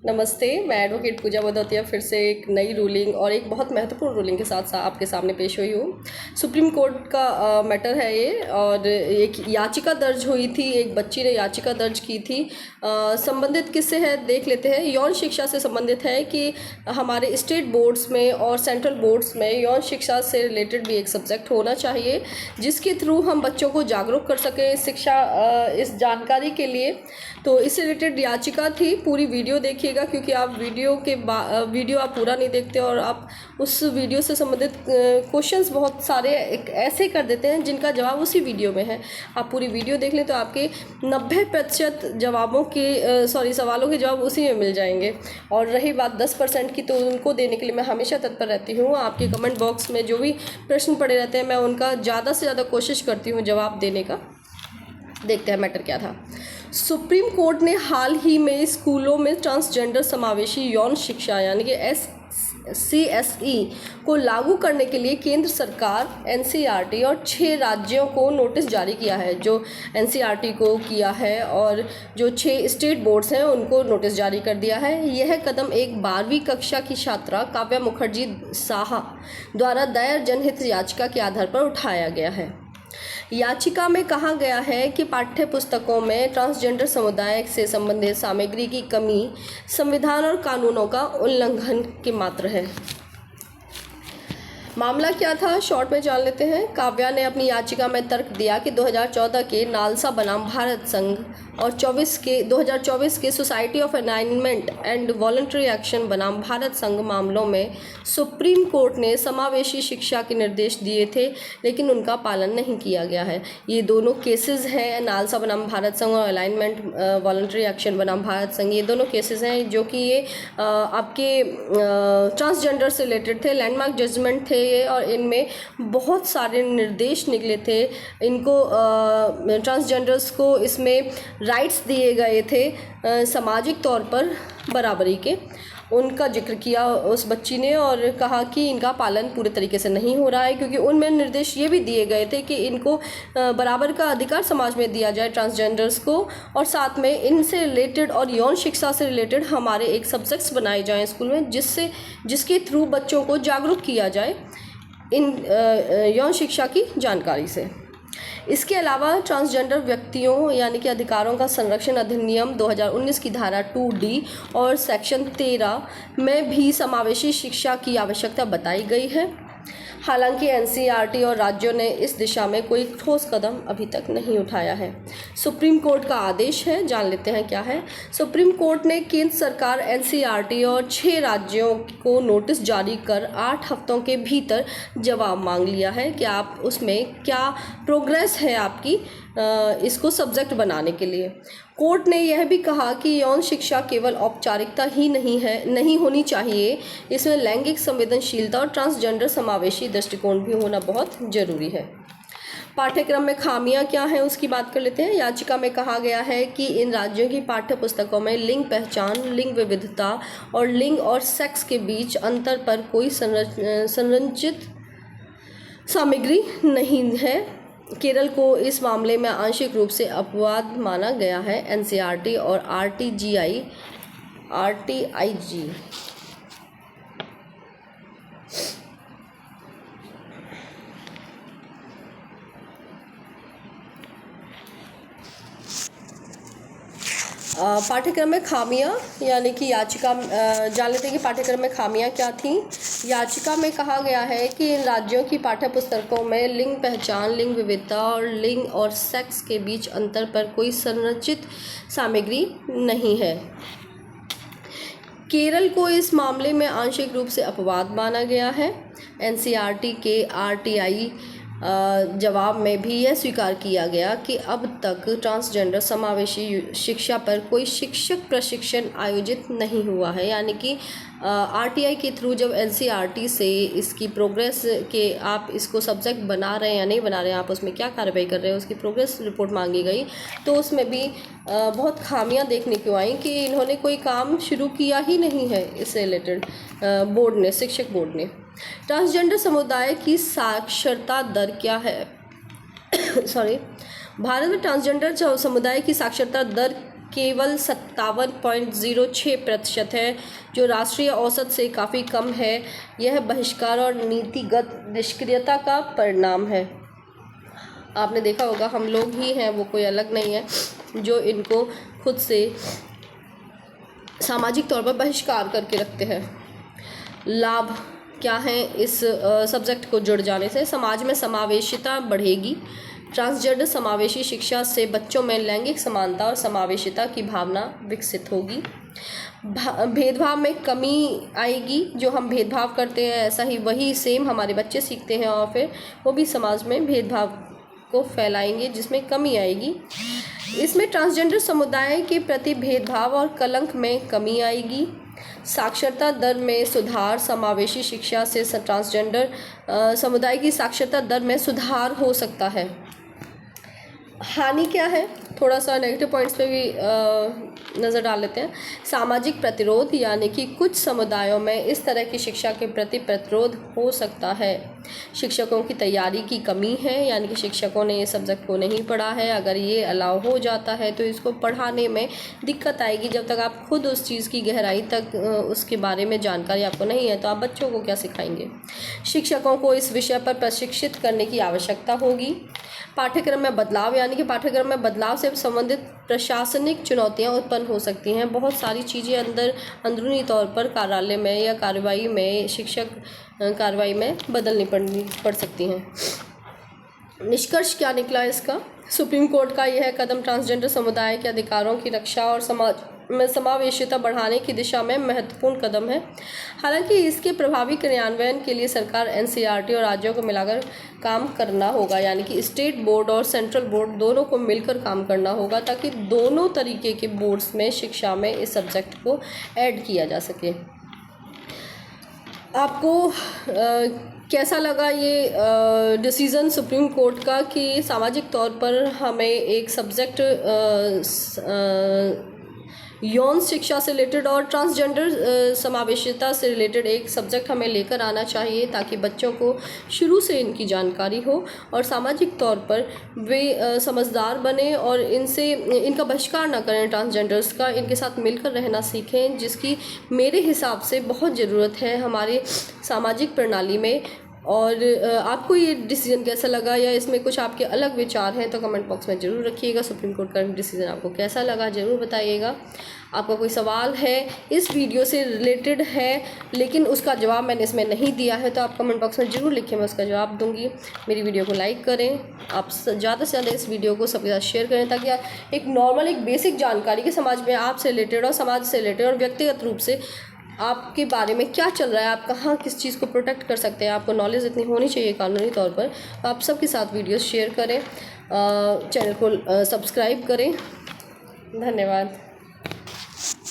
नमस्ते, मैं एडवोकेट पूजा भदौतिया फिर से एक नई रूलिंग और एक बहुत महत्वपूर्ण रूलिंग के साथ आपके सामने पेश हुई हूँ। सुप्रीम कोर्ट का मैटर है ये, और एक याचिका दर्ज हुई थी, एक बच्ची ने याचिका दर्ज की थी। संबंधित किससे है देख लेते हैं। यौन शिक्षा से संबंधित है कि हमारे स्टेट बोर्ड्स में और सेंट्रल बोर्ड्स में यौन शिक्षा से रिलेटेड भी एक सब्जेक्ट होना चाहिए, जिसके थ्रू हम बच्चों को जागरूक कर सकें शिक्षा इस जानकारी के लिए। तो इससे रिलेटेड याचिका थी। पूरी वीडियो देखिएगा, क्योंकि आप वीडियो आप पूरा नहीं देखते और आप उस वीडियो से संबंधित क्वेश्चंस बहुत सारे ऐसे कर देते हैं जिनका जवाब उसी वीडियो में है। आप पूरी वीडियो देख लें तो आपके 90% सवालों के जवाब उसी में मिल जाएंगे। और रही बात 10% की, तो उनको देने के लिए मैं हमेशा तत्पर रहती हूँ। आपके कमेंट बॉक्स में जो भी प्रश्न पड़े रहते हैं, मैं उनका ज़्यादा से ज़्यादा कोशिश करती हूँ जवाब देने का। देखते हैं मैटर क्या था। सुप्रीम कोर्ट ने हाल ही में स्कूलों में ट्रांसजेंडर समावेशी यौन शिक्षा यानी कि CSE को लागू करने के लिए केंद्र सरकार, NCERT और 6 राज्यों को नोटिस जारी किया है। जो NCERT को किया है और जो 6 स्टेट बोर्ड्स हैं उनको नोटिस जारी कर दिया है। यह कदम एक 12वीं कक्षा की छात्रा काव्या मुखर्जी साहा द्वारा दायर जनहित याचिका के आधार पर उठाया गया है। याचिका में कहा गया है कि पाठ्य पुस्तकों में ट्रांसजेंडर समुदाय से संबंधित सामग्री की कमी संविधान और कानूनों का उल्लंघन के मात्र है। मामला क्या था, शॉर्ट में जान लेते हैं। काव्या ने अपनी याचिका में तर्क दिया कि 2014 के नालसा बनाम भारत संघ और 2024 के society of alignment and voluntary action बनाम भारत संघ मामलों में सुप्रीम कोर्ट ने समावेशी शिक्षा के निर्देश दिए थे, लेकिन उनका पालन नहीं किया गया है। ये दोनों केसेस हैं, नालसा बनाम भारत संघ और अलाइनमेंट वॉलंटरी एक्शन बनाम भारत संघ। ये दोनों केसेस हैं जो कि ये आपके ट्रांसजेंडर से रिलेटेड थे। लैंडमार्क जजमेंट थे ये, और इनमें बहुत सारे निर्देश निकले थे। इनको ट्रांसजेंडर्स को इसमें राइट्स दिए गए थे सामाजिक तौर पर बराबरी के। उनका जिक्र किया उस बच्ची ने और कहा कि इनका पालन पूरे तरीके से नहीं हो रहा है, क्योंकि उनमें निर्देश ये भी दिए गए थे कि इनको बराबर का अधिकार समाज में दिया जाए ट्रांसजेंडर्स को, और साथ में इनसे रिलेटेड और यौन शिक्षा से रिलेटेड हमारे एक सब्जेक्ट्स बनाए जाएं स्कूल में, जिसके थ्रू बच्चों को जागरूक किया जाए इन यौन शिक्षा की जानकारी से। इसके अलावा ट्रांसजेंडर व्यक्तियों यानी कि अधिकारों का संरक्षण अधिनियम 2019 की धारा 2D और सेक्शन 13 में भी समावेशी शिक्षा की आवश्यकता बताई गई है। हालांकि NCERT और राज्यों ने इस दिशा में कोई ठोस कदम अभी तक नहीं उठाया है। सुप्रीम कोर्ट का आदेश है, जान लेते हैं क्या है। सुप्रीम कोर्ट ने केंद्र सरकार, NCERT और 6 राज्यों को नोटिस जारी कर 8 हफ्तों के भीतर जवाब मांग लिया है कि आप उसमें क्या प्रोग्रेस है आपकी इसको सब्जेक्ट बनाने के लिए। कोर्ट ने यह भी कहा कि यौन शिक्षा केवल औपचारिकता ही नहीं होनी चाहिए, इसमें लैंगिक संवेदनशीलता और ट्रांसजेंडर समावेशी दृष्टिकोण भी होना बहुत जरूरी है। पाठ्यक्रम में खामियां क्या हैं उसकी बात कर लेते हैं। याचिका में कहा गया है कि इन राज्यों की पाठ्य पुस्तकों में लिंग पहचान, लिंग विविधता और लिंग और सेक्स के बीच अंतर पर कोई संरचित सामग्री नहीं है। केरल को इस मामले में आंशिक रूप से अपवाद माना गया है। NCERT और RTIG पाठ्यक्रम में खामियां यानी कि याचिका जान लेते हैं कि पाठ्यक्रम में खामियां क्या थीं। याचिका में कहा गया है कि इन राज्यों की पाठ्य पुस्तकों में लिंग पहचान, लिंग विविधता और लिंग और सेक्स के बीच अंतर पर कोई संरचित सामग्री नहीं है। केरल को इस मामले में आंशिक रूप से अपवाद माना गया है। NCERT के RTI जवाब में भी यह स्वीकार किया गया कि अब तक ट्रांसजेंडर समावेशी शिक्षा पर कोई शिक्षक प्रशिक्षण आयोजित नहीं हुआ है। यानी कि RTI के थ्रू जब NCERT से इसकी प्रोग्रेस के आप इसको सब्जेक्ट बना रहे हैं या नहीं बना रहे हैं, आप उसमें क्या कार्रवाई कर रहे हैं, उसकी प्रोग्रेस रिपोर्ट मांगी गई, तो उसमें भी बहुत खामियां देखने को आई कि इन्होंने कोई काम शुरू किया ही नहीं है इससे रिलेटेड बोर्ड ने, शिक्षक बोर्ड ने। ट्रांसजेंडर समुदाय की साक्षरता दर क्या है भारत में ट्रांसजेंडर समुदाय की साक्षरता दर केवल 57.06% है, जो राष्ट्रीय औसत से काफ़ी कम है। यह बहिष्कार और नीतिगत निष्क्रियता का परिणाम है। आपने देखा होगा हम लोग ही हैं, वो कोई अलग नहीं है, जो इनको खुद से सामाजिक तौर पर बहिष्कार करके रखते हैं। लाभ क्या हैं इस सब्जेक्ट को जुड़ जाने से? समाज में समावेशिता बढ़ेगी। ट्रांसजेंडर समावेशी शिक्षा से बच्चों में लैंगिक समानता और समावेशिता की भावना विकसित होगी। भेदभाव में कमी आएगी। जो हम भेदभाव करते हैं ऐसा ही वही सेम हमारे बच्चे सीखते हैं और फिर वो भी समाज में भेदभाव को फैलाएंगे, जिसमें कमी आएगी। इसमें ट्रांसजेंडर समुदाय के प्रति भेदभाव और कलंक में कमी आएगी। साक्षरता दर में सुधार। समावेशी शिक्षा से ट्रांसजेंडर समुदाय की साक्षरता दर में सुधार हो सकता है। हानि क्या है? थोड़ा सा नेगेटिव पॉइंट्स पे भी नज़र डाल लेते हैं। सामाजिक प्रतिरोध, यानी कि कुछ समुदायों में इस तरह की शिक्षा के प्रति प्रतिरोध हो सकता है। शिक्षकों की तैयारी की कमी है, यानी कि शिक्षकों ने ये सब्जेक्ट को नहीं पढ़ा है। अगर ये अलाउ हो जाता है तो इसको पढ़ाने में दिक्कत आएगी। जब तक आप खुद उस चीज़ की गहराई तक उसके बारे में जानकारी आपको नहीं है तो आप बच्चों को क्या सिखाएंगे? शिक्षकों को इस विषय पर प्रशिक्षित करने की आवश्यकता होगी। पाठ्यक्रम में बदलाव, यानी कि पाठ्यक्रम में बदलाव से संबंधित प्रशासनिक चुनौतियां उत्पन्न हो सकती हैं। बहुत सारी चीज़ें अंदरूनी तौर पर कार्यालय में या कार्रवाई में, शिक्षक कार्रवाई में बदलनी पड़ सकती हैं। निष्कर्ष क्या निकला इसका? सुप्रीम कोर्ट का यह कदम ट्रांसजेंडर समुदाय के अधिकारों की रक्षा और समाज में समावेशिता बढ़ाने की दिशा में महत्वपूर्ण कदम है। हालांकि इसके प्रभावी क्रियान्वयन के लिए सरकार एनसीईआरटी और राज्यों को मिलाकर काम करना होगा, यानी कि स्टेट बोर्ड और सेंट्रल बोर्ड दोनों को मिलकर काम करना होगा, ताकि दोनों तरीके के बोर्ड्स में शिक्षा में इस सब्जेक्ट को ऐड किया जा सके। आपको कैसा लगा ये डिसीज़न सुप्रीम कोर्ट का कि सामाजिक तौर पर हमें एक सब्जेक्ट यौन शिक्षा से रिलेटेड और ट्रांसजेंडर समावेशिता से रिलेटेड एक सब्जेक्ट हमें लेकर आना चाहिए, ताकि बच्चों को शुरू से इनकी जानकारी हो और सामाजिक तौर पर वे समझदार बने और इनका बहिष्कार ना करें। ट्रांसजेंडर्स का इनके साथ मिलकर रहना सीखें, जिसकी मेरे हिसाब से बहुत ज़रूरत है हमारे सामाजिक प्रणाली में। और आपको ये डिसीज़न कैसा लगा, या इसमें कुछ आपके अलग विचार हैं तो कमेंट बॉक्स में ज़रूर रखिएगा। सुप्रीम कोर्ट का डिसीज़न आपको कैसा लगा ज़रूर बताइएगा। आपका कोई सवाल है इस वीडियो से रिलेटेड है लेकिन उसका जवाब मैंने इसमें नहीं दिया है तो आप कमेंट बॉक्स में ज़रूर लिखें, मैं उसका जवाब दूंगी। मेरी वीडियो को लाइक करें, आप ज़्यादा से ज़्यादा इस वीडियो को सबके साथ शेयर करें, ताकि एक नॉर्मल एक बेसिक जानकारी के समाज में आपसे रिलेटेड और समाज से रिलेटेड और व्यक्तिगत रूप से आपके बारे में क्या चल रहा है, आप कहाँ किस चीज़ को प्रोटेक्ट कर सकते हैं, आपको नॉलेज इतनी होनी चाहिए कानूनी तौर पर। आप सबके साथ वीडियोस शेयर करें, चैनल को सब्सक्राइब करें। धन्यवाद।